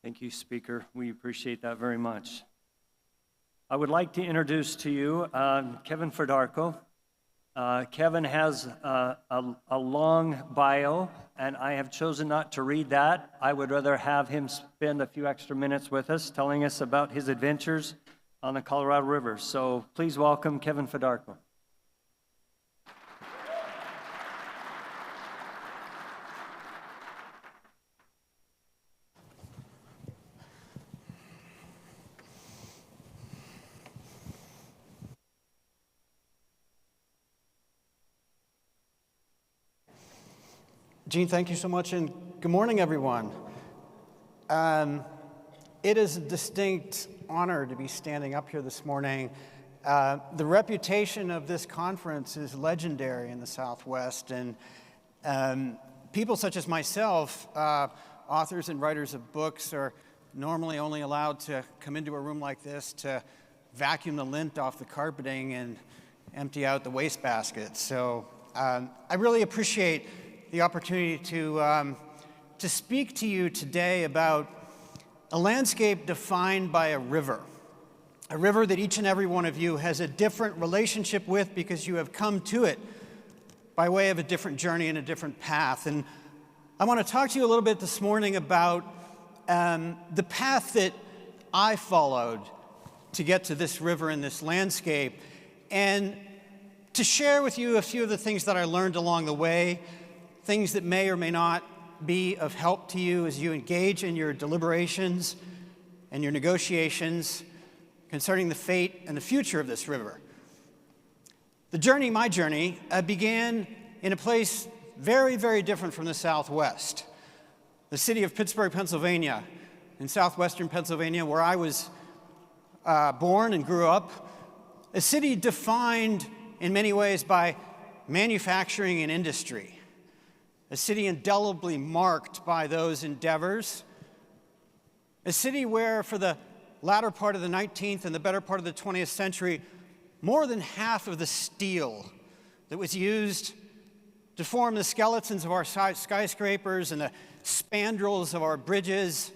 Thank you, Speaker. We appreciate that very much. I would like to introduce to you Kevin Fedarko. Kevin has a long bio, and I have chosen not to read that. I would rather have him spend a few extra minutes with us telling us about his adventures on the Colorado River. So please welcome Kevin Fedarko. Gene, thank you so much, and good morning, everyone. It is a distinct honor to be standing up here this morning. The reputation of this conference is legendary in the Southwest, and people such as myself, authors and writers of books, are normally only allowed to come into a room like this to vacuum the lint off the carpeting and empty out the wastebasket. So I really appreciate the opportunity to speak to you today about a landscape defined by a river that each and every one of you has a different relationship with because you have come to it by way of a different journey and a different path. And I want to talk to you a little bit this morning about the path that I followed to get to this river and this landscape, and to share with you a few of the things that I learned along the way, things that may or may not be of help to you as you engage in your deliberations and your negotiations concerning the fate and the future of this river. My journey, began in a place very, very different from the Southwest. The city of Pittsburgh, Pennsylvania, in southwestern Pennsylvania, where I was born and grew up. A city defined in many ways by manufacturing and industry. A city indelibly marked by those endeavors. A city where, for the latter part of the 19th and the better part of the 20th century, more than half of the steel that was used to form the skeletons of our skyscrapers and the spandrels of our bridges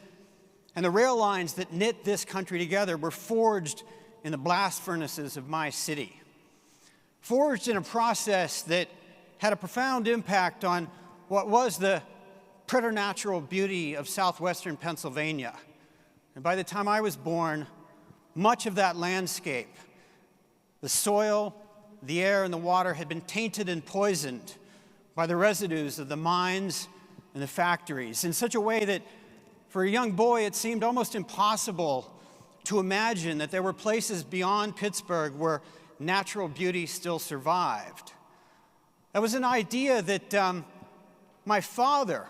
and the rail lines that knit this country together were forged in the blast furnaces of my city. Forged in a process that had a profound impact on what was the preternatural beauty of southwestern Pennsylvania. And by the time I was born, much of that landscape, the soil, the air, and the water had been tainted and poisoned by the residues of the mines and the factories in such a way that for a young boy it seemed almost impossible to imagine that there were places beyond Pittsburgh where natural beauty still survived. That was an idea that my father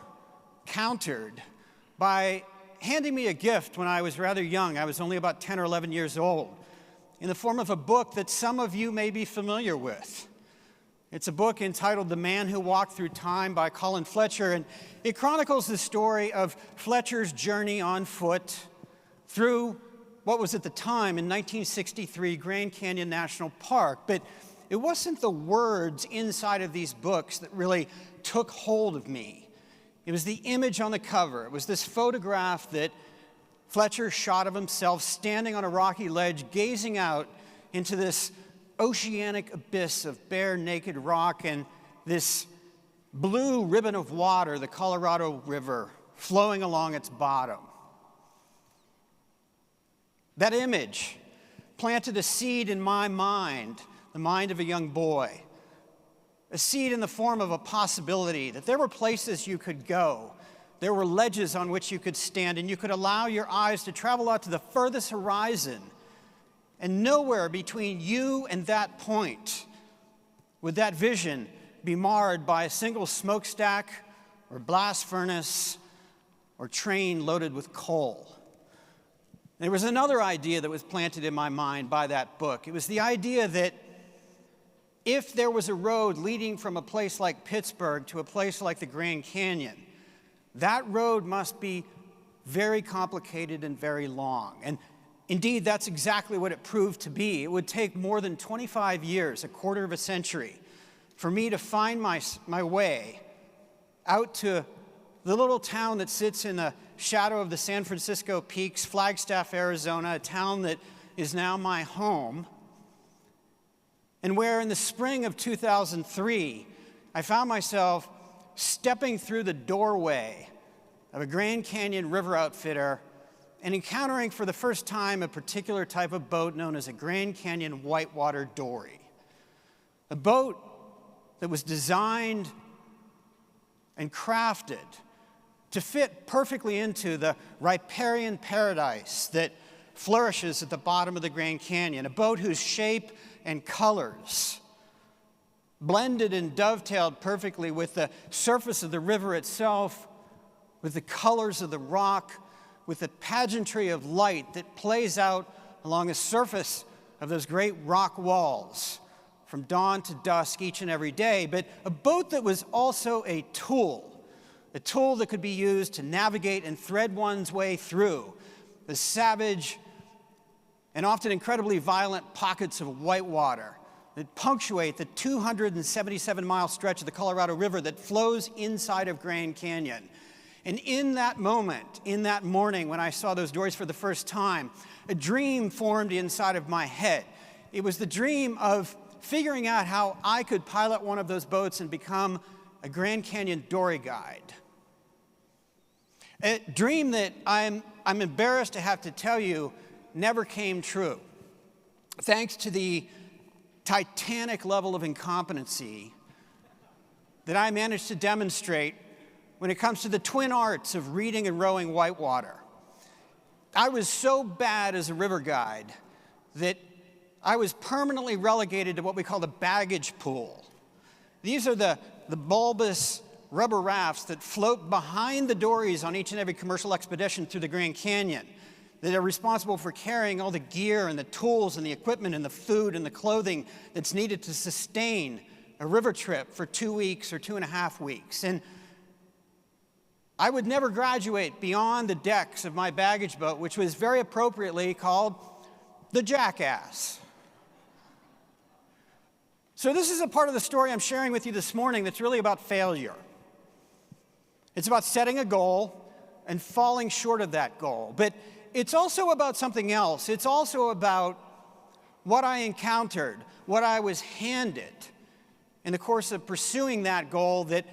countered by handing me a gift when I was rather young. I was only about 10 or 11 years old, in the form of a book that some of you may be familiar with. It's a book entitled The Man Who Walked Through Time by Colin Fletcher, and it chronicles the story of Fletcher's journey on foot through what was at the time, in 1963, Grand Canyon National Park. But it wasn't the words inside of these books that really took hold of me. It was the image on the cover. It was this photograph that Fletcher shot of himself standing on a rocky ledge, gazing out into this oceanic abyss of bare, naked rock and this blue ribbon of water, the Colorado River, flowing along its bottom. That image planted a seed in my mind, the mind of a young boy. A seed in the form of a possibility that there were places you could go. There were ledges on which you could stand, and you could allow your eyes to travel out to the furthest horizon. And nowhere between you and that point would that vision be marred by a single smokestack or blast furnace or train loaded with coal. There was another idea that was planted in my mind by that book. It was the idea that if there was a road leading from a place like Pittsburgh to a place like the Grand Canyon, that road must be very complicated and very long. And indeed, that's exactly what it proved to be. It would take more than 25 years, a quarter of a century, for me to find my way out to the little town that sits in the shadow of the San Francisco Peaks, Flagstaff, Arizona, a town that is now my home, and where in the spring of 2003, I found myself stepping through the doorway of a Grand Canyon river outfitter and encountering for the first time a particular type of boat known as a Grand Canyon whitewater dory. A boat that was designed and crafted to fit perfectly into the riparian paradise that flourishes at the bottom of the Grand Canyon, a boat whose shape and colors blended and dovetailed perfectly with the surface of the river itself, with the colors of the rock, with the pageantry of light that plays out along the surface of those great rock walls from dawn to dusk each and every day, but a boat that was also a tool that could be used to navigate and thread one's way through the savage and often incredibly violent pockets of whitewater that punctuate the 277-mile stretch of the Colorado River that flows inside of Grand Canyon. And in that moment, in that morning when I saw those dories for the first time, a dream formed inside of my head. It was the dream of figuring out how I could pilot one of those boats and become a Grand Canyon dory guide. A dream that I'm embarrassed to have to tell you never came true, thanks to the titanic level of incompetency that I managed to demonstrate when it comes to the twin arts of reading and rowing whitewater. I was so bad as a river guide that I was permanently relegated to what we call the baggage pool. These are the bulbous rubber rafts that float behind the dories on each and every commercial expedition through the Grand Canyon, that are responsible for carrying all the gear and the tools and the equipment and the food and the clothing that's needed to sustain a river trip for 2 weeks or 2.5 weeks. And I would never graduate beyond the decks of my baggage boat, which was very appropriately called the Jackass. So this is a part of the story I'm sharing with you this morning that's really about failure. It's about setting a goal and falling short of that goal. But it's also about something else. It's also about what I encountered, what I was handed in the course of pursuing that goal that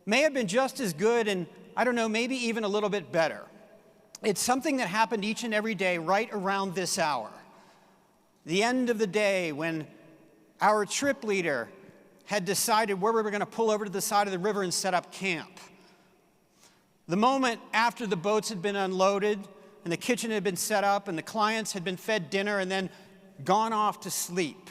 may have been just as good and, I don't know, maybe even a little bit better. It's something that happened each and every day right around this hour. The end of the day when our trip leader had decided where we were going to pull over to the side of the river and set up camp. The moment after the boats had been unloaded and the kitchen had been set up and the clients had been fed dinner and then gone off to sleep.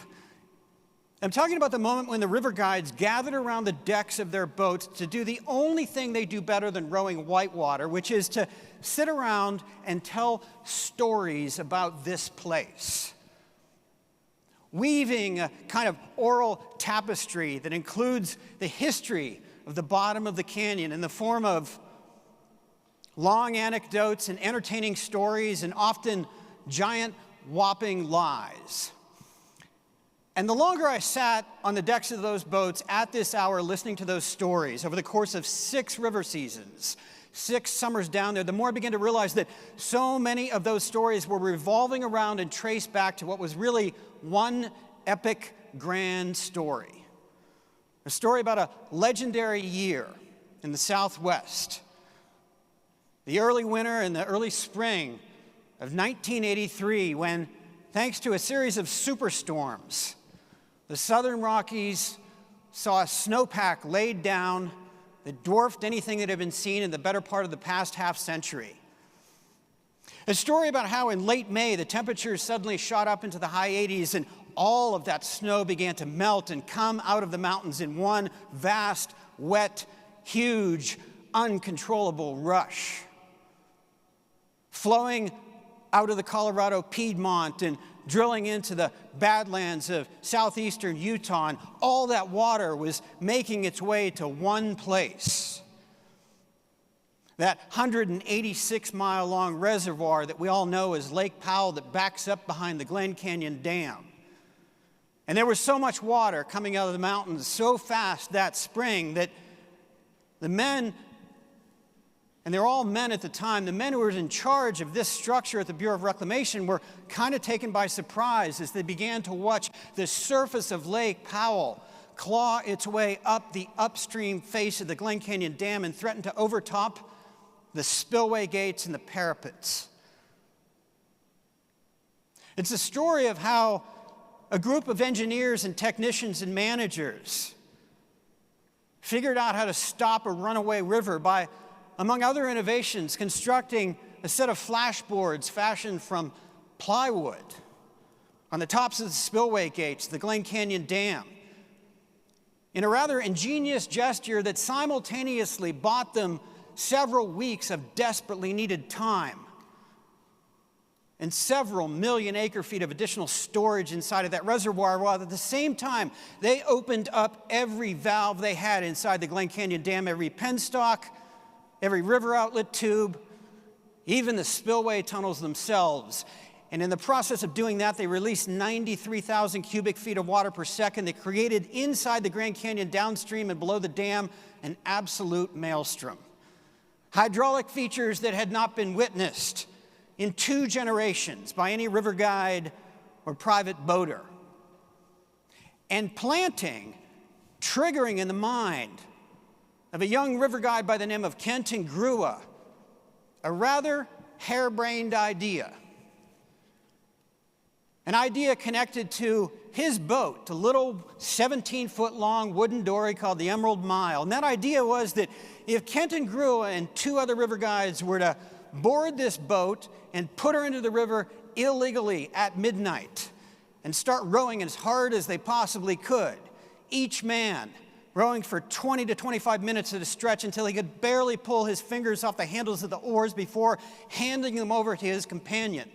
I'm talking about the moment when the river guides gathered around the decks of their boats to do the only thing they do better than rowing whitewater, which is to sit around and tell stories about this place. Weaving a kind of oral tapestry that includes the history of the bottom of the canyon in the form of long anecdotes and entertaining stories and often giant whopping lies. And the longer I sat on the decks of those boats at this hour listening to those stories over the course of 6 river seasons, 6 summers down there, the more I began to realize that so many of those stories were revolving around and traced back to what was really one epic grand story. A story about a legendary year in the Southwest. The early winter and the early spring of 1983, when, thanks to a series of superstorms, the Southern Rockies saw a snowpack laid down that dwarfed anything that had been seen in the better part of the past half century. A story about how in late May, the temperatures suddenly shot up into the high 80s and all of that snow began to melt and come out of the mountains in one vast, wet, huge, uncontrollable rush. Flowing out of the Colorado Piedmont and drilling into the badlands of southeastern Utah, and all that water was making its way to one place. That 186-mile-long reservoir that we all know as Lake Powell that backs up behind the Glen Canyon Dam. And there was so much water coming out of the mountains so fast that spring that the men And they were all men at the time. The men who were in charge of this structure at the Bureau of Reclamation were kind of taken by surprise as they began to watch the surface of Lake Powell claw its way up the upstream face of the Glen Canyon Dam and threaten to overtop the spillway gates and the parapets. It's a story of how a group of engineers and technicians and managers figured out how to stop a runaway river by, among other innovations, constructing a set of flashboards fashioned from plywood on the tops of the spillway gates, the Glen Canyon Dam, in a rather ingenious gesture that simultaneously bought them several weeks of desperately needed time and several million acre-feet of additional storage inside of that reservoir, while at the same time, they opened up every valve they had inside the Glen Canyon Dam, every penstock, every river outlet tube, even the spillway tunnels themselves. And in the process of doing that, they released 93,000 cubic feet of water per second. They created inside the Grand Canyon downstream and below the dam an absolute maelstrom. Hydraulic features that had not been witnessed in 2 generations by any river guide or private boater. And planting, triggering in the mind of a young river guide by the name of CRWUA, a rather harebrained idea. An idea connected to his boat, a little 17-foot-long wooden dory called the Emerald Mile. And that idea was that if CRWUA and 2 other river guides were to board this boat and put her into the river illegally at midnight and start rowing as hard as they possibly could, each man rowing for 20 to 25 minutes at a stretch until he could barely pull his fingers off the handles of the oars before handing them over to his companion.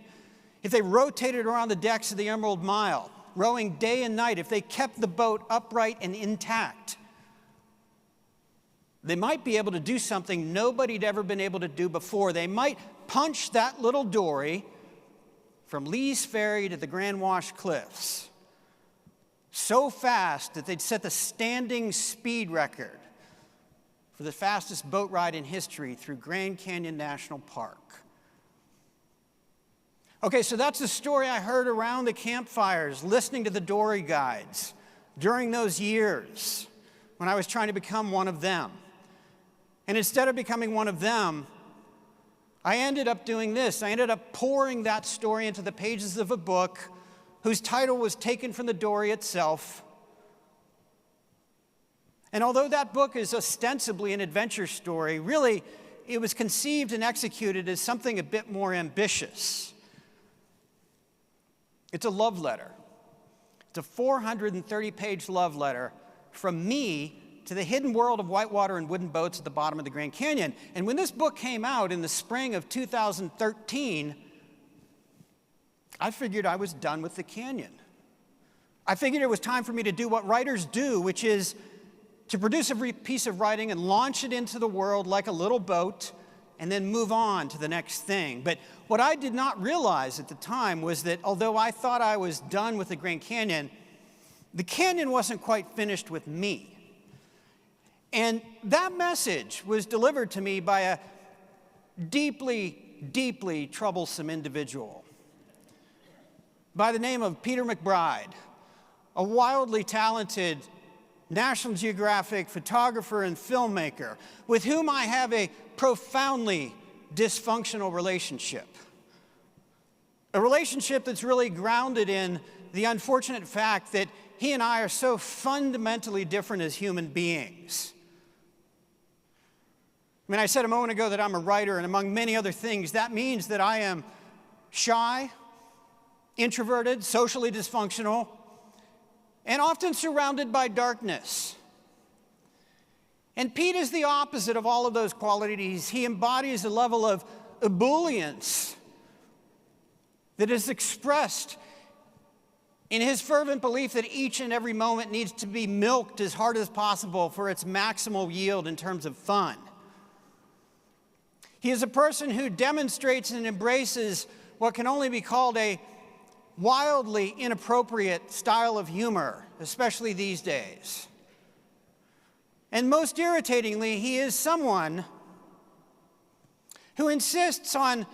If they rotated around the decks of the Emerald Mile, rowing day and night, if they kept the boat upright and intact, they might be able to do something nobody'd ever been able to do before. They might punch that little dory from Lee's Ferry to the Grand Wash Cliffs so fast that they'd set the standing speed record for the fastest boat ride in history through Grand Canyon National Park. Okay, so that's the story I heard around the campfires, listening to the dory guides during those years when I was trying to become one of them. And instead of becoming one of them, I ended up doing this. I ended up pouring that story into the pages of a book whose title was taken from the dory itself. And although that book is ostensibly an adventure story, really, it was conceived and executed as something a bit more ambitious. It's a love letter. It's a 430-page love letter from me to the hidden world of whitewater and wooden boats at the bottom of the Grand Canyon. And when this book came out in the spring of 2013, I figured I was done with the canyon. I figured it was time for me to do what writers do, which is to produce a piece of writing and launch it into the world like a little boat and then move on to the next thing. But what I did not realize at the time was that although I thought I was done with the Grand Canyon, the canyon wasn't quite finished with me. And that message was delivered to me by a deeply, deeply troublesome individual by the name of Peter McBride, a wildly talented National Geographic photographer and filmmaker with whom I have a profoundly dysfunctional relationship. A relationship that's really grounded in the unfortunate fact that he and I are so fundamentally different as human beings. I mean, I said a moment ago that I'm a writer, and among many other things, that means that I am shy, introverted, socially dysfunctional, and often surrounded by darkness. And Pete is the opposite of all of those qualities. He embodies a level of ebullience that is expressed in his fervent belief that each and every moment needs to be milked as hard as possible for its maximal yield in terms of fun. He is a person who demonstrates and embraces what can only be called a wildly inappropriate style of humor, especially these days. And most irritatingly, he is someone who insists on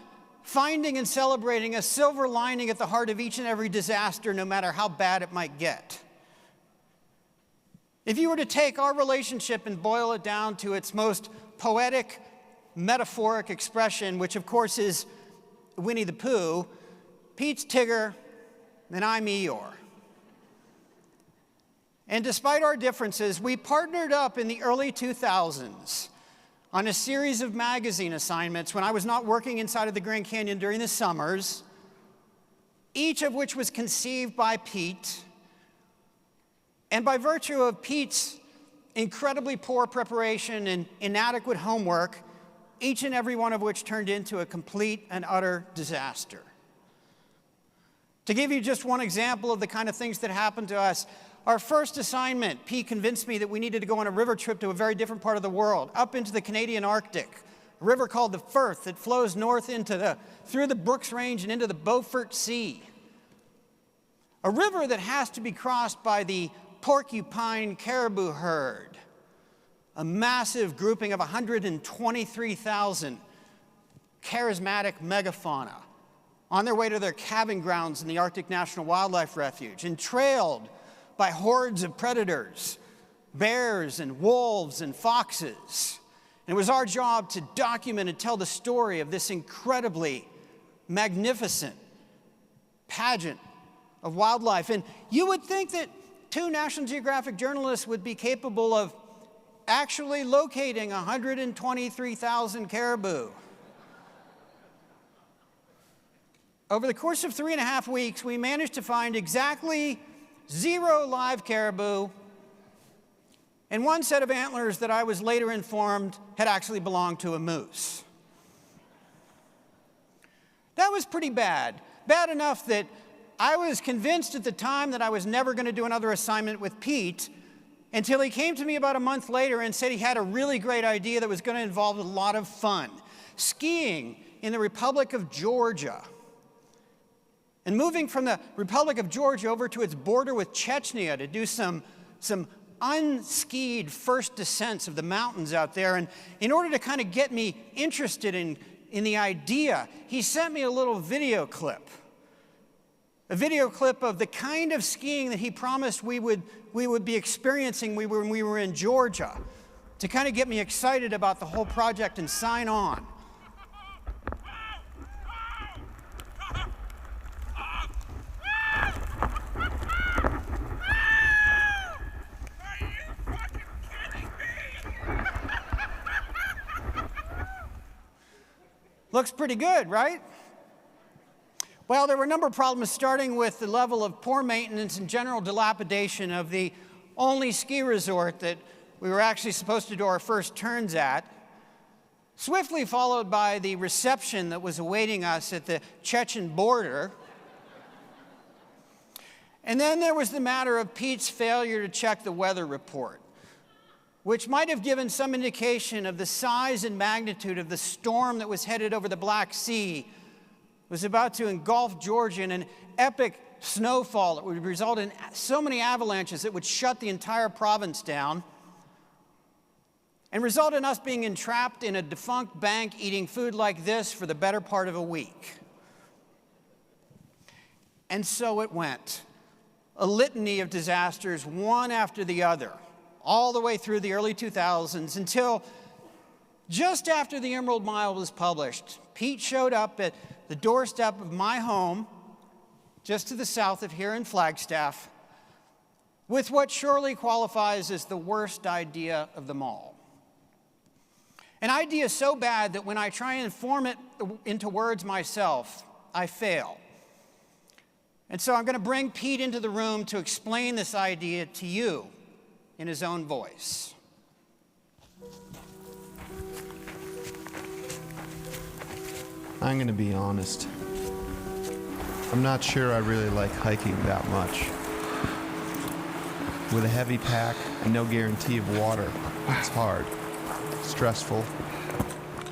finding and celebrating a silver lining at the heart of each and every disaster, no matter how bad it might get. If you were to take our relationship and boil it down to its most poetic, metaphoric expression, which of course is Winnie the Pooh, Pete's Tigger and I'm Eeyore. And despite our differences, we partnered up in the early 2000s on a series of magazine assignments when I was not working inside of the Grand Canyon during the summers, each of which was conceived by Pete. And by virtue of Pete's incredibly poor preparation and inadequate homework, each and every one of which turned into a complete and utter disaster. To give you just one example of the kind of things that happened to us, our first assignment, Pete convinced me that we needed to go on a river trip to a very different part of the world, up into the Canadian Arctic, a river called the Firth that flows north through the Brooks Range and into the Beaufort Sea. A river that has to be crossed by the porcupine caribou herd, a massive grouping of 123,000 charismatic megafauna on their way to their calving grounds in the Arctic National Wildlife Refuge, and trailed by hordes of predators, bears and wolves and foxes. And it was our job to document and tell the story of this incredibly magnificent pageant of wildlife. And you would think that two National Geographic journalists would be capable of actually locating 123,000 caribou. Over the course of 3.5 weeks, we managed to find exactly 0 live caribou and 1 set of antlers that I was later informed had actually belonged to a moose. That was pretty bad. Bad enough that I was convinced at the time that I was never going to do another assignment with Pete until he came to me about a month later and said he had a really great idea that was going to involve a lot of fun. Skiing in the Republic of Georgia. And moving from the Republic of Georgia over to its border with Chechnya to do some unskied first descents of the mountains out there. And in order to kind of get me interested in the idea, he sent me a little video clip. A video clip of the kind of skiing that he promised we would be experiencing when we were in Georgia, to kind of get me excited about the whole project and sign on. Looks pretty good, right? Well, there were a number of problems, starting with the level of poor maintenance and general dilapidation of the only ski resort that we were actually supposed to do our first turns at, swiftly followed by the reception that was awaiting us at the Chechen border. And then there was the matter of Pete's failure to check the weather report, which might have given some indication of the size and magnitude of the storm that was headed over the Black Sea, was about to engulf Georgia in an epic snowfall that would result in so many avalanches that would shut the entire province down, and result in us being entrapped in a defunct bank eating food like this for the better part of a week. And so it went. A litany of disasters, one after the other, all the way through the early 2000s, until just after the Emerald Mile was published, Pete showed up at the doorstep of my home, just to the south of here in Flagstaff, with what surely qualifies as the worst idea of them all. An idea so bad that when I try and form it into words myself, I fail. And so I'm going to bring Pete into the room to explain this idea to you in his own voice. I'm going to be honest. I'm not sure I really like hiking that much. With a heavy pack and no guarantee of water, it's hard, stressful,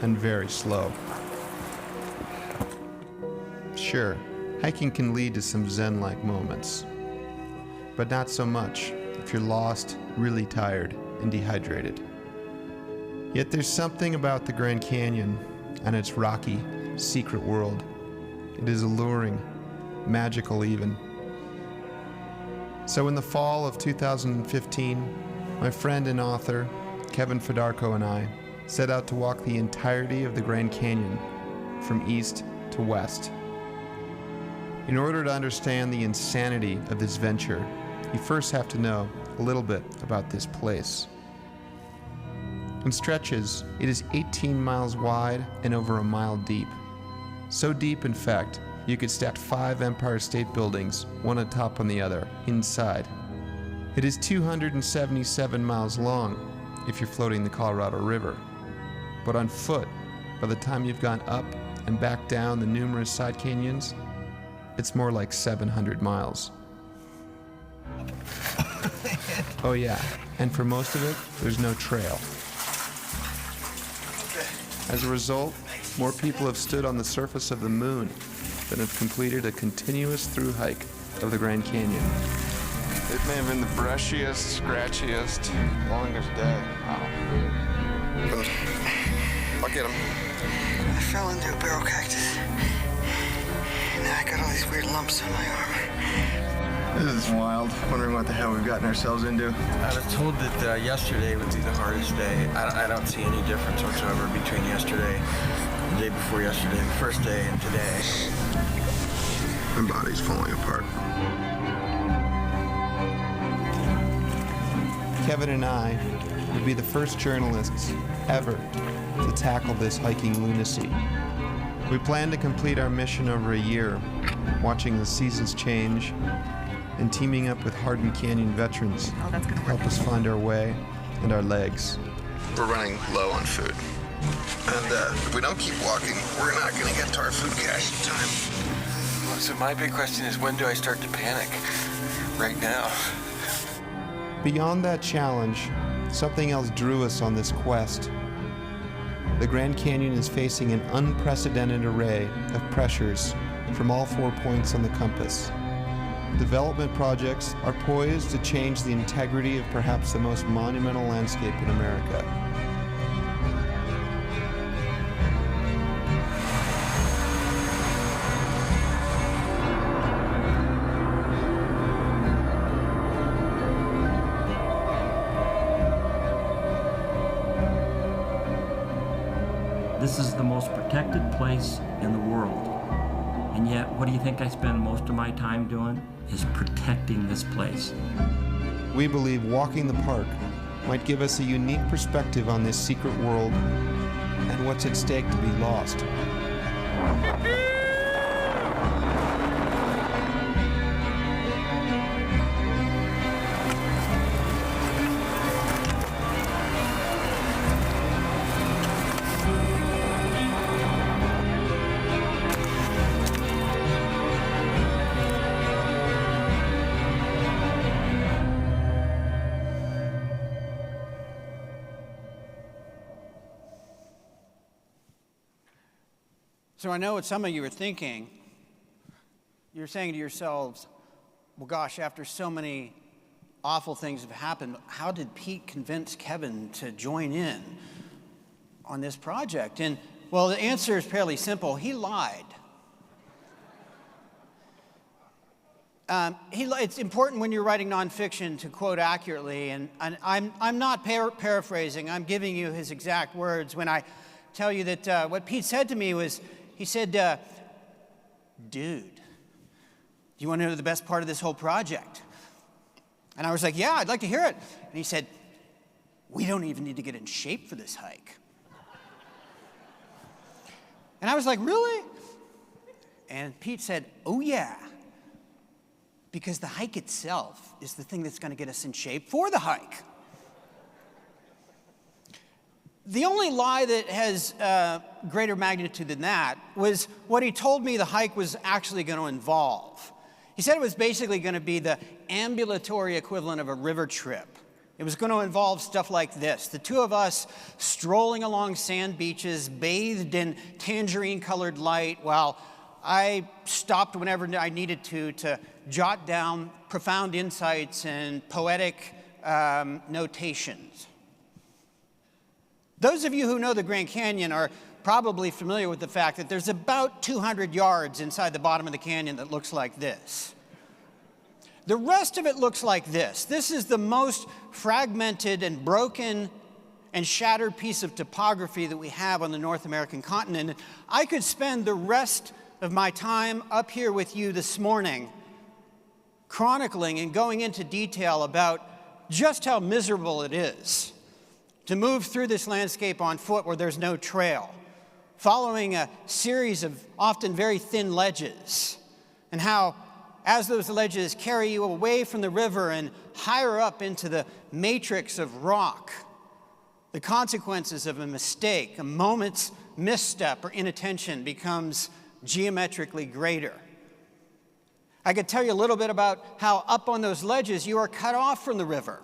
and very slow. Sure, hiking can lead to some zen-like moments, but not so much if you're lost, really tired, and dehydrated. Yet there's something about the Grand Canyon and its rocky, secret world. It is alluring, magical even. So in the fall of 2015, my friend and author, Kevin Fedarko, and I set out to walk the entirety of the Grand Canyon from east to west. In order to understand the insanity of this venture, you first have to know a little bit about this place. In stretches, it is 18 miles wide and over a mile deep. So deep, in fact, you could stack 5 Empire State Buildings, one atop on the other, inside. It is 277 miles long if you're floating the Colorado River. But on foot, by the time you've gone up and back down the numerous side canyons, it's more like 700 miles. Oh yeah, and for most of it, there's no trail. As a result, more people have stood on the surface of the moon than have completed a continuous through hike of the Grand Canyon. It may have been the brushiest, scratchiest, longest day. Wow. I'll get him. I fell into a barrel cactus. And now I got all these weird lumps on my arm. This is wild. Wondering what the hell we've gotten ourselves into. I was told that yesterday would be the hardest day. I don't see any difference whatsoever between yesterday, the day before yesterday, the first day, and today. My body's falling apart. Kevin and I would be the first journalists ever to tackle this hiking lunacy. We plan to complete our mission over a year, watching the seasons change and teaming up with hardened canyon veterans to help us find our way and our legs. We're running low on food. And if we don't keep walking, we're not going to get to our food cache in time. So my big question is, when do I start to panic? Right now. Beyond that challenge, something else drew us on this quest. The Grand Canyon is facing an unprecedented array of pressures from all 4 points on the compass. Development projects are poised to change the integrity of perhaps the most monumental landscape in America. This is the most protected place in the world. And yet, what do you think I spend most of my time doing? Is protecting this place. We believe walking the park might give us a unique perspective on this secret world and what's at stake to be lost. So I know what some of you are thinking. You're saying to yourselves, well, gosh, after so many awful things have happened, how did Pete convince Kevin to join in on this project? And, well, the answer is fairly simple. He lied. It's important when you're writing nonfiction to quote accurately, and I'm not paraphrasing. I'm giving you his exact words when I tell you that what Pete said to me was, he said, dude, do you want to know the best part of this whole project? And I was like, yeah, I'd like to hear it. And he said, we don't even need to get in shape for this hike. And I was like, really? And Pete said, oh yeah, because the hike itself is the thing that's going to get us in shape for the hike. The only lie that has greater magnitude than that was what he told me the hike was actually going to involve. He said it was basically going to be the ambulatory equivalent of a river trip. It was going to involve stuff like this: the two of us strolling along sand beaches, bathed in tangerine-colored light, while I stopped whenever I needed to jot down profound insights and poetic notations. Those of you who know the Grand Canyon are probably familiar with the fact that there's about 200 yards inside the bottom of the canyon that looks like this. The rest of it looks like this. This is the most fragmented and broken and shattered piece of topography that we have on the North American continent. I could spend the rest of my time up here with you this morning chronicling and going into detail about just how miserable it is to move through this landscape on foot where there's no trail, following a series of often very thin ledges, and how as those ledges carry you away from the river and higher up into the matrix of rock, the consequences of a mistake, a moment's misstep or inattention becomes geometrically greater. I could tell you a little bit about how up on those ledges you are cut off from the river,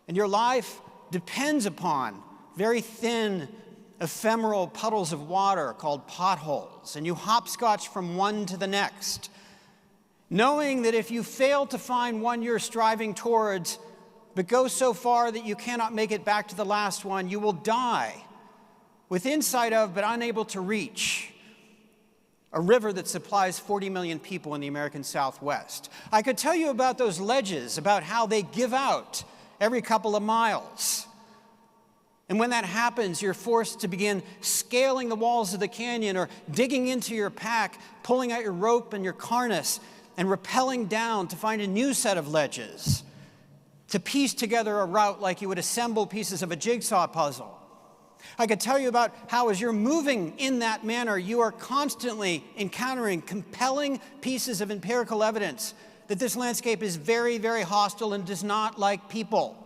and your life depends upon very thin, ephemeral puddles of water called potholes, and you hopscotch from one to the next, knowing that if you fail to find one you're striving towards, but go so far that you cannot make it back to the last one, you will die within sight of but unable to reach a river that supplies 40 million people in the American Southwest. I could tell you about those ledges, about how they give out every couple of miles. And when that happens, you're forced to begin scaling the walls of the canyon or digging into your pack, pulling out your rope and your harness, and rappelling down to find a new set of ledges, to piece together a route like you would assemble pieces of a jigsaw puzzle. I could tell you about how as you're moving in that manner, you are constantly encountering compelling pieces of empirical evidence that this landscape is very, very hostile and does not like people.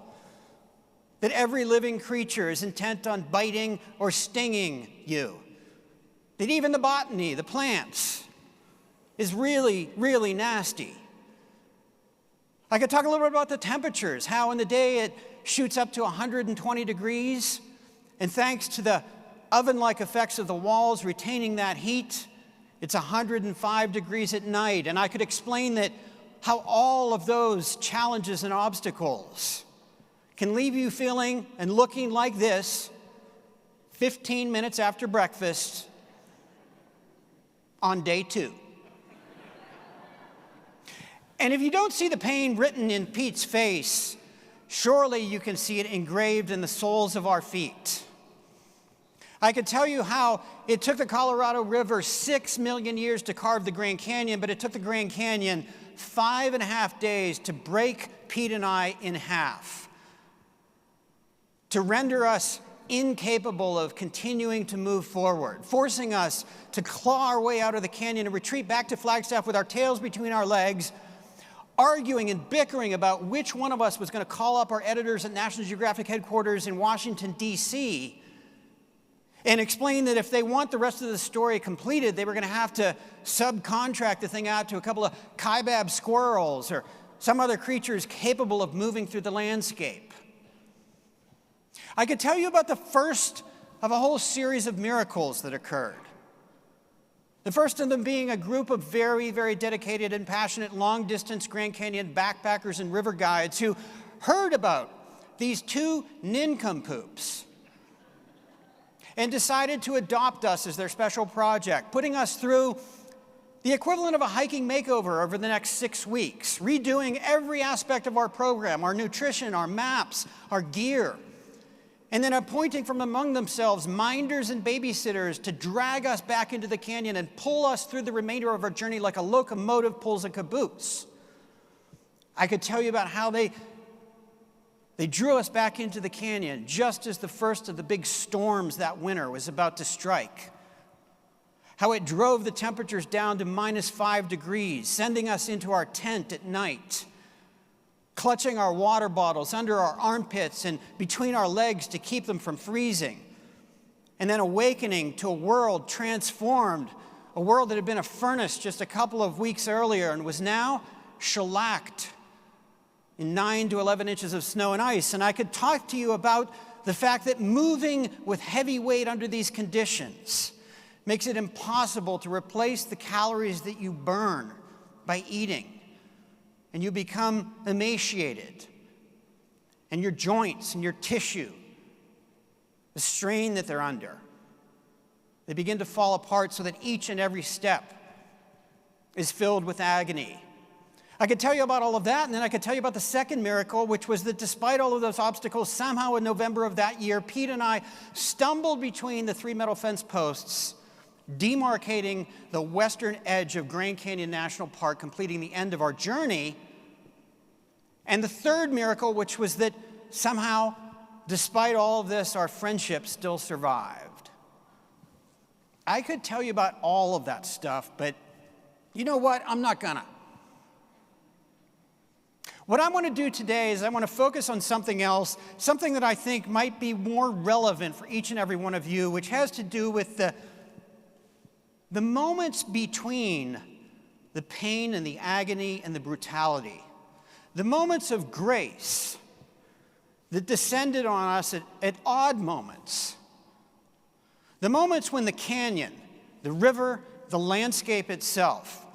That every living creature is intent on biting or stinging you. That even the botany, the plants, is really, really nasty. I could talk a little bit about the temperatures, how in the day it shoots up to 120 degrees, and thanks to the oven-like effects of the walls retaining that heat, it's 105 degrees at night. And I could explain that how all of those challenges and obstacles can leave you feeling and looking like this 15 minutes after breakfast on day 2. And if you don't see the pain written in Pete's face, surely you can see it engraved in the soles of our feet. I could tell you how it took the Colorado River 6 million years to carve the Grand Canyon, but it took the Grand Canyon 5.5 days to break Pete and I in half, to render us incapable of continuing to move forward, forcing us to claw our way out of the canyon and retreat back to Flagstaff with our tails between our legs, arguing and bickering about which one of us was going to call up our editors at National Geographic headquarters in Washington, D.C., and explain that if they want the rest of the story completed, they were going to have to subcontract the thing out to a couple of kaibab squirrels or some other creatures capable of moving through the landscape. I could tell you about the first of a whole series of miracles that occurred. The first of them being a group of very, very dedicated and passionate long-distance Grand Canyon backpackers and river guides who heard about these 2 nincompoops and decided to adopt us as their special project, putting us through the equivalent of a hiking makeover over the next 6 weeks, redoing every aspect of our program, our nutrition, our maps, our gear, and then appointing from among themselves minders and babysitters to drag us back into the canyon and pull us through the remainder of our journey like a locomotive pulls a caboose. I could tell you about how they drew us back into the canyon just as the first of the big storms that winter was about to strike. How it drove the temperatures down to -5 degrees, sending us into our tent at night, clutching our water bottles under our armpits and between our legs to keep them from freezing, and then awakening to a world transformed, a world that had been a furnace just a couple of weeks earlier and was now shellacked in 9 to 11 inches of snow and ice. And I could talk to you about the fact that moving with heavy weight under these conditions makes it impossible to replace the calories that you burn by eating. And you become emaciated. And your joints and your tissue, the strain that they're under, They begin to fall apart so that each and every step is filled with agony. I could tell you about all of that, and then I could tell you about the second miracle, which was that despite all of those obstacles, somehow in November of that year, Pete and I stumbled between the 3 metal fence posts, demarcating the western edge of Grand Canyon National Park, completing the end of our journey. And the third miracle, which was that somehow, despite all of this, our friendship still survived. I could tell you about all of that stuff, but you know what? I'm not gonna. What I want to do today is I want to focus on something else, something that I think might be more relevant for each and every one of you, which has to do with the moments between the pain and the agony and the brutality, the moments of grace that descended on us at odd moments, the moments when the canyon, the river, the landscape itself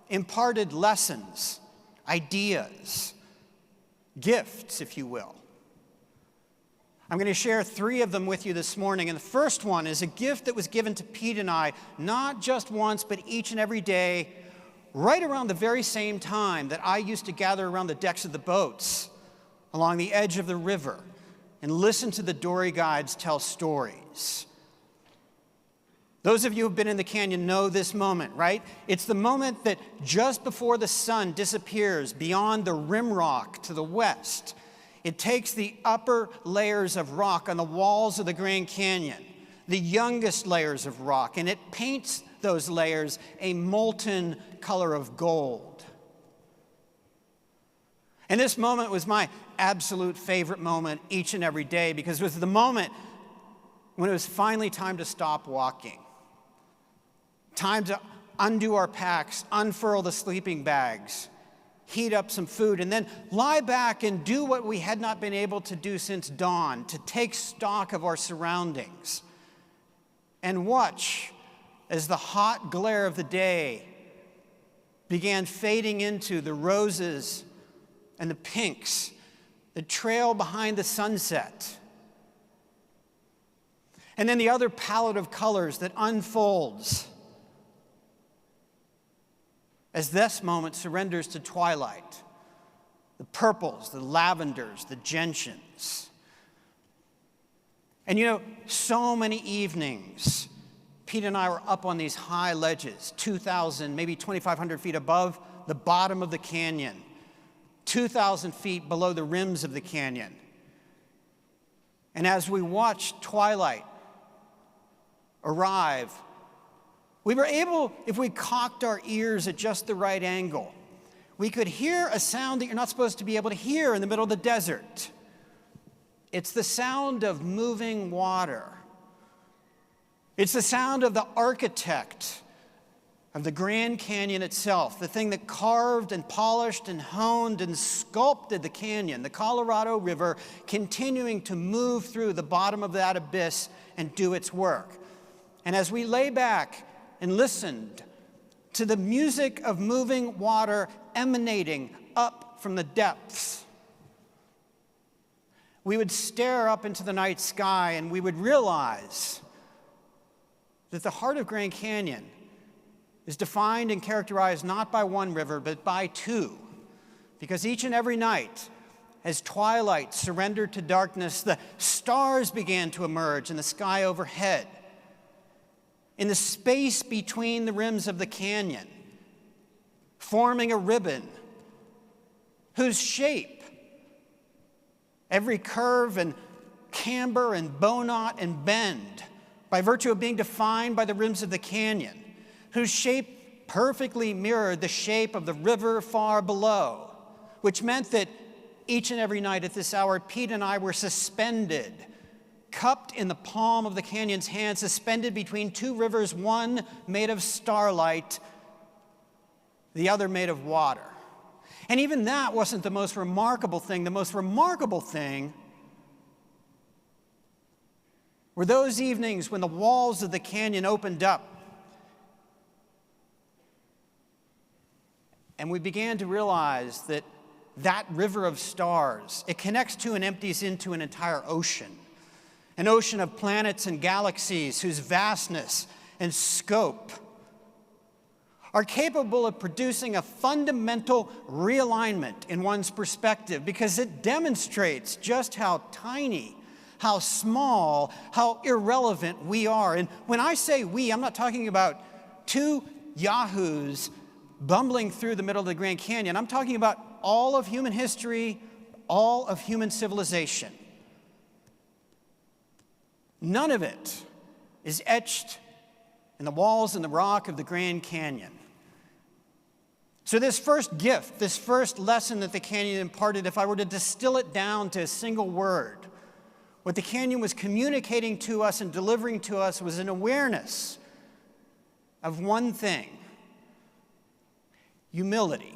imparted lessons, ideas, gifts, if you will. I'm going to share 3 of them with you this morning, and the first one is a gift that was given to Pete and I, not just once, but each and every day, right around the very same time that I used to gather around the decks of the boats along the edge of the river and listen to the dory guides tell stories. Those of you who have been in the canyon know this moment, right? It's the moment that just before the sun disappears beyond the rim rock to the west, it takes the upper layers of rock on the walls of the Grand Canyon, the youngest layers of rock, and it paints those layers a molten color of gold. And this moment was my absolute favorite moment each and every day, because it was the moment when it was finally time to stop walking. Time to undo our packs, unfurl the sleeping bags, heat up some food, and then lie back and do what we had not been able to do since dawn, to take stock of our surroundings and watch as the hot glare of the day began fading into the roses and the pinks that trail behind the sunset. And then the other palette of colors that unfolds as this moment surrenders to twilight, the purples, the lavenders, the gentians. And you know, so many evenings, Pete and I were up on these high ledges, 2,000, maybe 2,500 feet above the bottom of the canyon, 2,000 feet below the rims of the canyon. And as we watched twilight arrive, we were able, if we cocked our ears at just the right angle, we could hear a sound that you're not supposed to be able to hear in the middle of the desert. It's the sound of moving water. It's the sound of the architect of the Grand Canyon itself, the thing that carved and polished and honed and sculpted the canyon, the Colorado River, continuing to move through the bottom of that abyss and do its work. And as we lay back and listened to the music of moving water emanating up from the depths, we would stare up into the night sky and we would realize that the heart of Grand Canyon is defined and characterized not by one river, but by 2. Because each and every night, as twilight surrendered to darkness, the stars began to emerge in the sky overhead, in the space between the rims of the canyon, forming a ribbon whose shape, every curve and camber and bow knot and bend, by virtue of being defined by the rims of the canyon, whose shape perfectly mirrored the shape of the river far below, which meant that each and every night at this hour, Pete and I were suspended, cupped in the palm of the canyon's hand, suspended between 2 rivers, one made of starlight, the other made of water. And even that wasn't the most remarkable thing. The most remarkable thing were those evenings when the walls of the canyon opened up and we began to realize that that river of stars, it connects to and empties into an entire ocean. An ocean of planets and galaxies whose vastness and scope are capable of producing a fundamental realignment in one's perspective, because it demonstrates just how tiny, how small, how irrelevant we are. And when I say we, I'm not talking about two yahoos bumbling through the middle of the Grand Canyon. I'm talking about all of human history, all of human civilization. None of it is etched in the walls and the rock of the Grand Canyon. So this first gift, this first lesson that the canyon imparted, if I were to distill it down to a single word, what the canyon was communicating to us and delivering to us was an awareness of one thing: humility.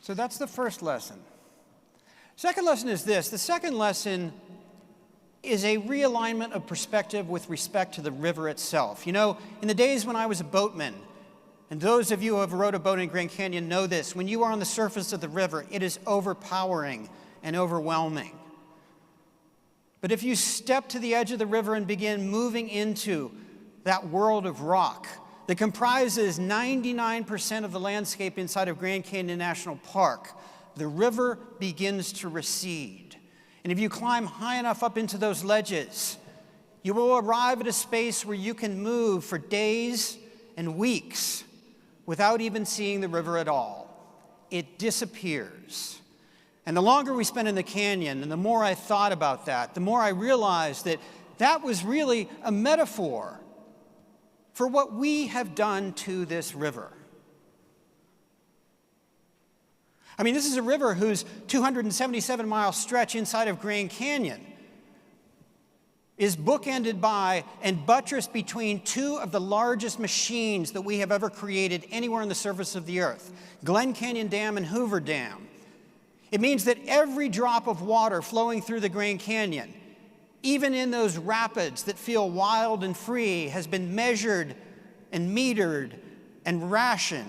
So that's the first lesson. Second lesson is this. The second lesson is a realignment of perspective with respect to the river itself. You know, in the days when I was a boatman, and those of you who have rowed a boat in Grand Canyon know this, when you are on the surface of the river, it is overpowering and overwhelming. But if you step to the edge of the river and begin moving into that world of rock that comprises 99% of the landscape inside of Grand Canyon National Park, the river begins to recede. And if you climb high enough up into those ledges, you will arrive at a space where you can move for days and weeks without even seeing the river at all. It disappears. And the longer we spent in the canyon, and the more I thought about that, the more I realized that that was really a metaphor for what we have done to this river. I mean, this is a river whose 277-mile stretch inside of Grand Canyon is bookended by and buttressed between two of the largest machines that we have ever created anywhere on the surface of the earth, Glen Canyon Dam and Hoover Dam. It means that every drop of water flowing through the Grand Canyon, even in those rapids that feel wild and free, has been measured and metered and rationed.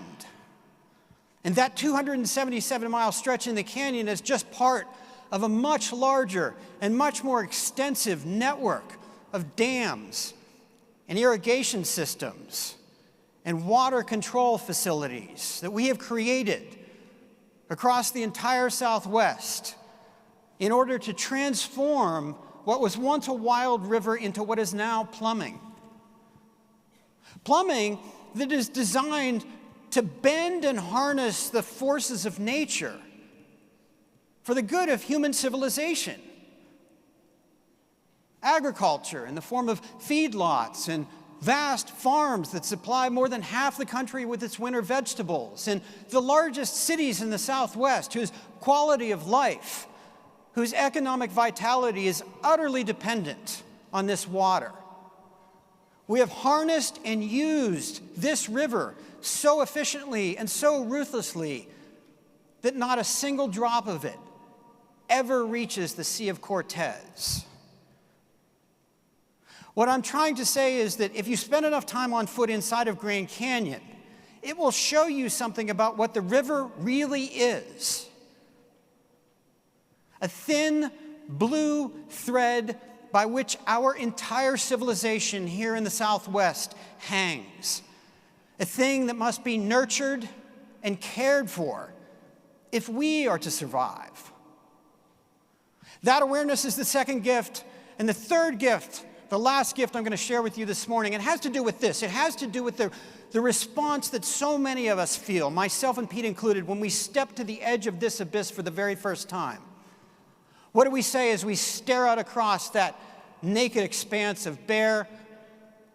And that 277-mile stretch in the canyon is just part of a much larger and much more extensive network of dams and irrigation systems and water control facilities that we have created across the entire Southwest in order to transform what was once a wild river into what is now plumbing. Plumbing that is designed to bend and harness the forces of nature for the good of human civilization. Agriculture in the form of feedlots and vast farms that supply more than half the country with its winter vegetables, and the largest cities in the Southwest whose quality of life, whose economic vitality is utterly dependent on this water. We have harnessed and used this river so efficiently and so ruthlessly that not a single drop of it ever reaches the Sea of Cortez. What I'm trying to say is that if you spend enough time on foot inside of Grand Canyon, it will show you something about what the river really is. A thin blue thread by which our entire civilization here in the Southwest hangs. A thing that must be nurtured and cared for if we are to survive. That awareness is the second gift. And the third gift the last gift I'm going to share with you this morning, it has to do with this. It has to do with the response that so many of us feel, myself and Pete included, when we step to the edge of this abyss for the very first time. What do we say as we stare out across that naked expanse of bare,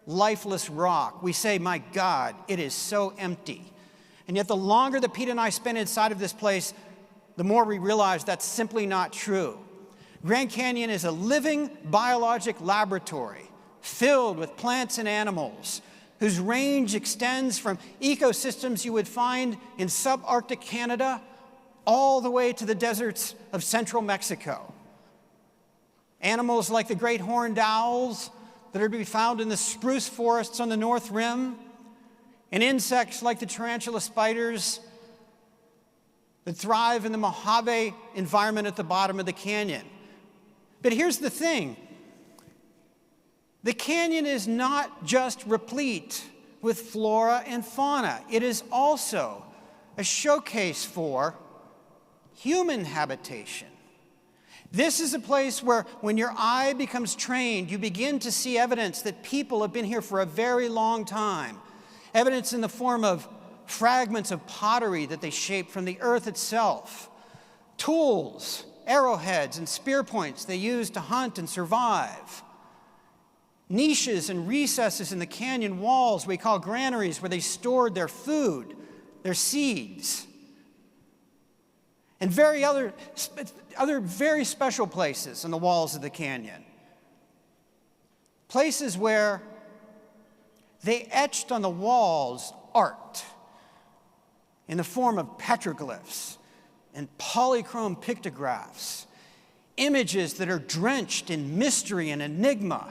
lifeless rock? We say, my God, it is so empty. And yet the longer that Pete and I spend inside of this place, the more we realize that's simply not true. Grand Canyon is a living biologic laboratory filled with plants and animals whose range extends from ecosystems you would find in subarctic Canada all the way to the deserts of central Mexico. Animals like the great horned owls that are to be found in the spruce forests on the North Rim, and insects like the tarantula spiders that thrive in the Mojave environment at the bottom of the canyon. But here's the thing. The canyon is not just replete with flora and fauna. It is also a showcase for human habitation. This is a place where, when your eye becomes trained, you begin to see evidence that people have been here for a very long time. Evidence in the form of fragments of pottery that they shaped from the earth itself, tools, arrowheads, and spear points they used to hunt and survive, niches and recesses in the canyon walls we call granaries, where they stored their food, their seeds, and other very special places on the walls of the canyon. Places where they etched on the walls art in the form of petroglyphs and polychrome pictographs, images that are drenched in mystery and enigma,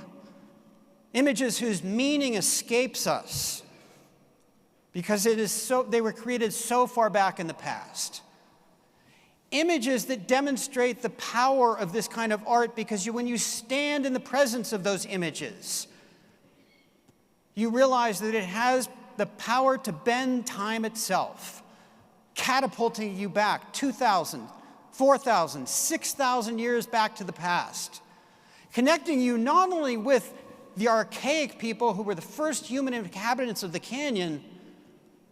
images whose meaning escapes us because they were created so far back in the past. Images that demonstrate the power of this kind of art because when you stand in the presence of those images, you realize that it has the power to bend time itself, catapulting you back 2,000, 4,000, 6,000 years back to the past, connecting you not only with the archaic people who were the first human inhabitants of the canyon,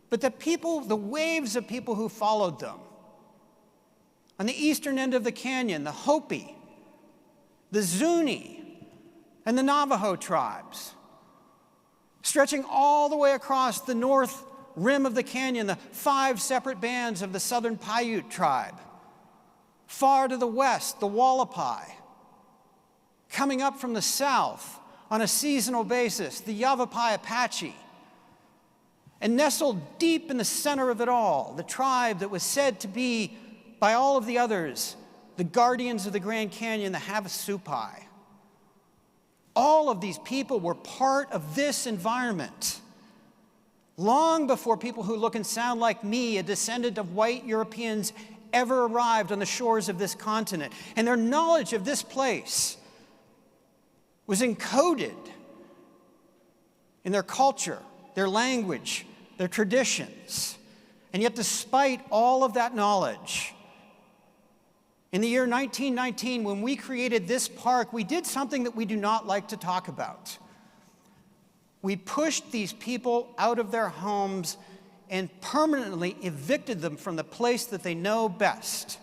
but the waves of people who followed them. On the eastern end of the canyon, the Hopi, the Zuni, and the Navajo tribes. Stretching all the way across the north rim of the canyon, the 5 separate bands of the southern Paiute tribe. Far to the west, the Wallapai. Coming up from the south on a seasonal basis, the Yavapai Apache. And nestled deep in the center of it all, the tribe that was said to be, by all of the others, the guardians of the Grand Canyon, the Havasupai. All of these people were part of this environment long before people who look and sound like me, a descendant of white Europeans, ever arrived on the shores of this continent. And their knowledge of this place was encoded in their culture, their language, their traditions. And yet, despite all of that knowledge, in the year 1919, when we created this park, we did something that we do not like to talk about. We pushed these people out of their homes and permanently evicted them from the place that they know best.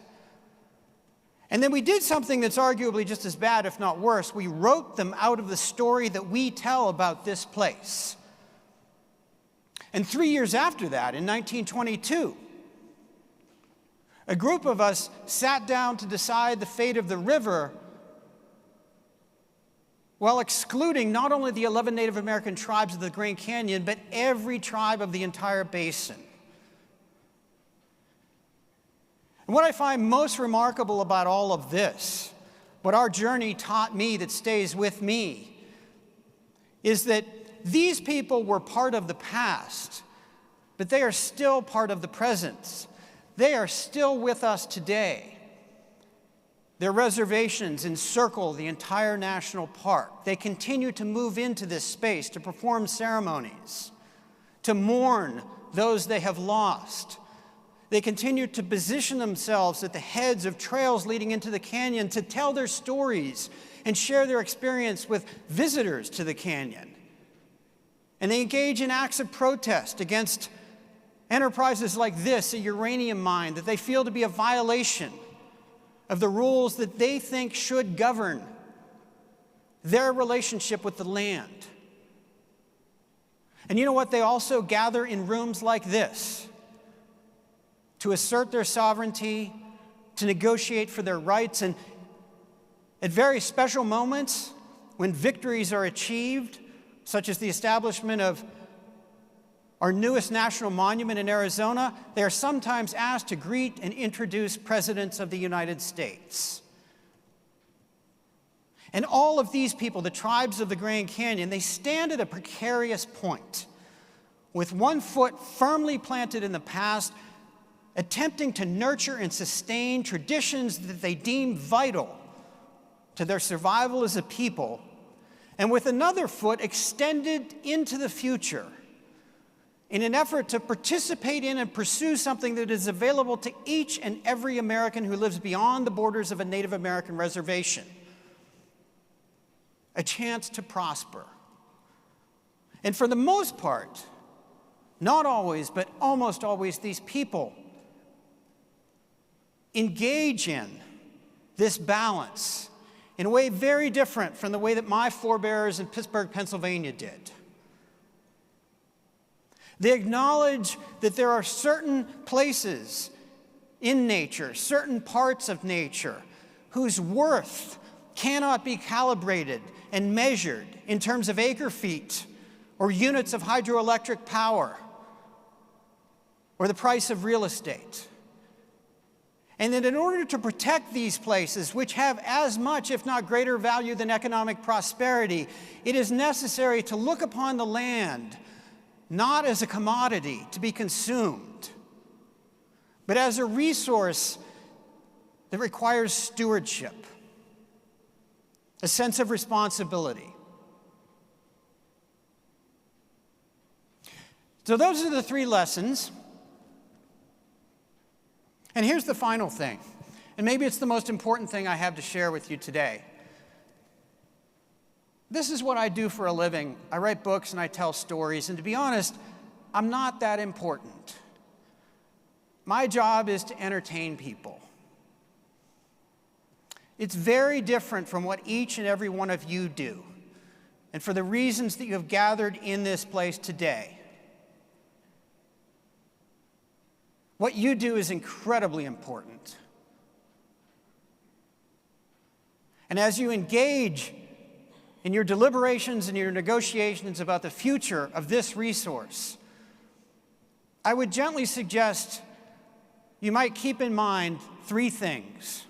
And then we did something that's arguably just as bad, if not worse. We wrote them out of the story that we tell about this place. And 3 years after that, in 1922, a group of us sat down to decide the fate of the river while excluding not only the 11 Native American tribes of the Grand Canyon, but every tribe of the entire basin. And what I find most remarkable about all of this, what our journey taught me that stays with me, is that these people were part of the past, but they are still part of the present. They are still with us today. Their reservations encircle the entire national park. They continue to move into this space to perform ceremonies, to mourn those they have lost. They continue to position themselves at the heads of trails leading into the canyon to tell their stories and share their experience with visitors to the canyon. And they engage in acts of protest against enterprises like this, a uranium mine, that they feel to be a violation of the rules that they think should govern their relationship with the land. And you know what? They also gather in rooms like this to assert their sovereignty, to negotiate for their rights, and at very special moments when victories are achieved, such as the establishment of our newest national monument in Arizona, they are sometimes asked to greet and introduce presidents of the United States. And all of these people, the tribes of the Grand Canyon, they stand at a precarious point, with one foot firmly planted in the past, attempting to nurture and sustain traditions that they deem vital to their survival as a people, and with another foot extended into the future in an effort to participate in and pursue something that is available to each and every American who lives beyond the borders of a Native American reservation: a chance to prosper. And for the most part, not always, but almost always, these people engage in this balance in a way very different from the way that my forebears in Pittsburgh, Pennsylvania did. They acknowledge that there are certain places in nature, certain parts of nature, whose worth cannot be calibrated and measured in terms of acre feet or units of hydroelectric power or the price of real estate. And that in order to protect these places, which have as much, if not greater value than economic prosperity, it is necessary to look upon the land not as a commodity to be consumed, but as a resource that requires stewardship, a sense of responsibility. So those are the three lessons. And here's the final thing, and maybe it's the most important thing I have to share with you today. This is what I do for a living. I write books and I tell stories, and to be honest, I'm not that important. My job is to entertain people. It's very different from what each and every one of you do, and for the reasons that you have gathered in this place today. What you do is incredibly important. And as you engage in your deliberations and your negotiations about the future of this resource, I would gently suggest you might keep in mind three things.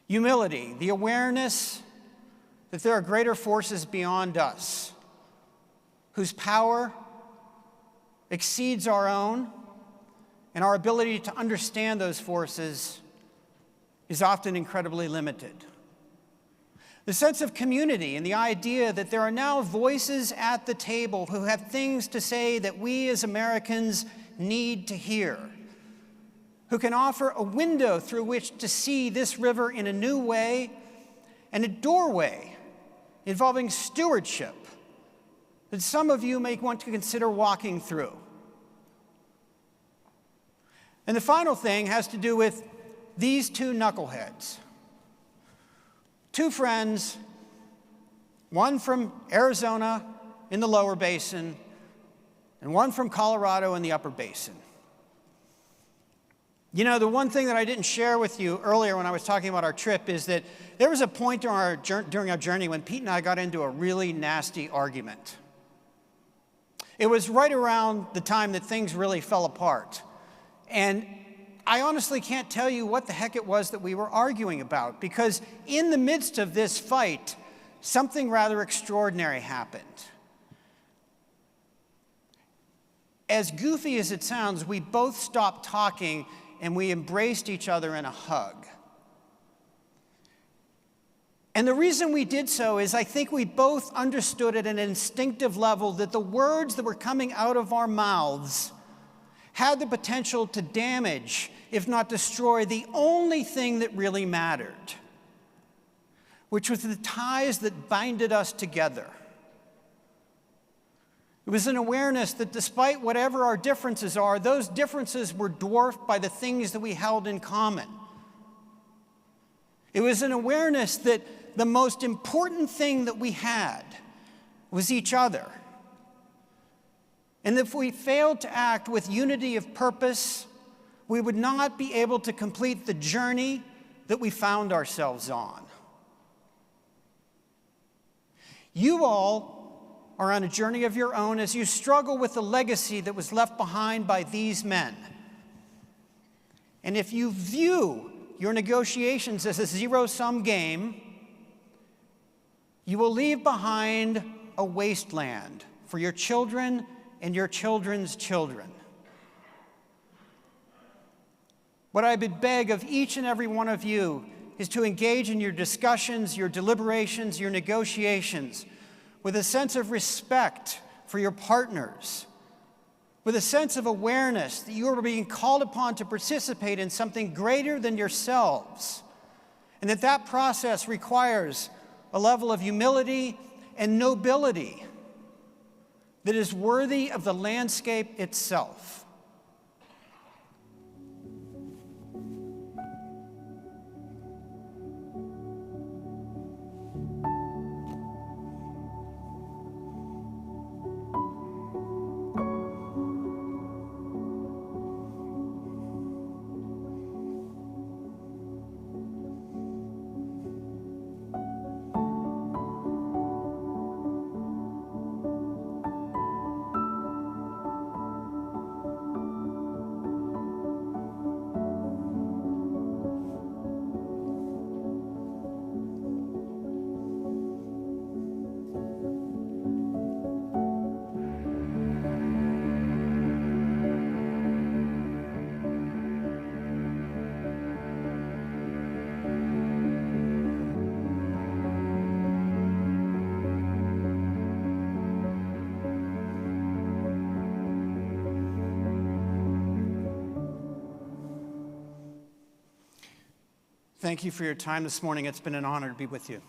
Humility, the awareness that there are greater forces beyond us, whose power exceeds our own, and our ability to understand those forces is often incredibly limited. The sense of community and the idea that there are now voices at the table who have things to say that we as Americans need to hear, who can offer a window through which to see this river in a new way, and a doorway involving stewardship that some of you may want to consider walking through. And the final thing has to do with these two knuckleheads. Two friends, one from Arizona in the lower basin, and one from Colorado in the upper basin. You know, the one thing that I didn't share with you earlier when I was talking about our trip is that there was a point during our journey when Pete and I got into a really nasty argument. It was right around the time that things really fell apart. And I honestly can't tell you what the heck it was that we were arguing about, because in the midst of this fight, something rather extraordinary happened. As goofy as it sounds, we both stopped talking and we embraced each other in a hug. And the reason we did so is I think we both understood at an instinctive level that the words that were coming out of our mouths had the potential to damage, if not destroy, the only thing that really mattered. which was the ties that binded us together. It was an awareness that despite whatever our differences are, those differences were dwarfed by the things that we held in common. It was an awareness that the most important thing that we had was each other. And if we failed to act with unity of purpose, we would not be able to complete the journey that we found ourselves on. You all are on a journey of your own as you struggle with the legacy that was left behind by these men. And if you view your negotiations as a zero-sum game, you will leave behind a wasteland for your children and your children's children. What I would beg of each and every one of you is to engage in your discussions, your deliberations, your negotiations with a sense of respect for your partners, with a sense of awareness that you are being called upon to participate in something greater than yourselves, and that process requires a level of humility and nobility that is worthy of the landscape itself. Thank you for your time this morning. It's been an honor to be with you.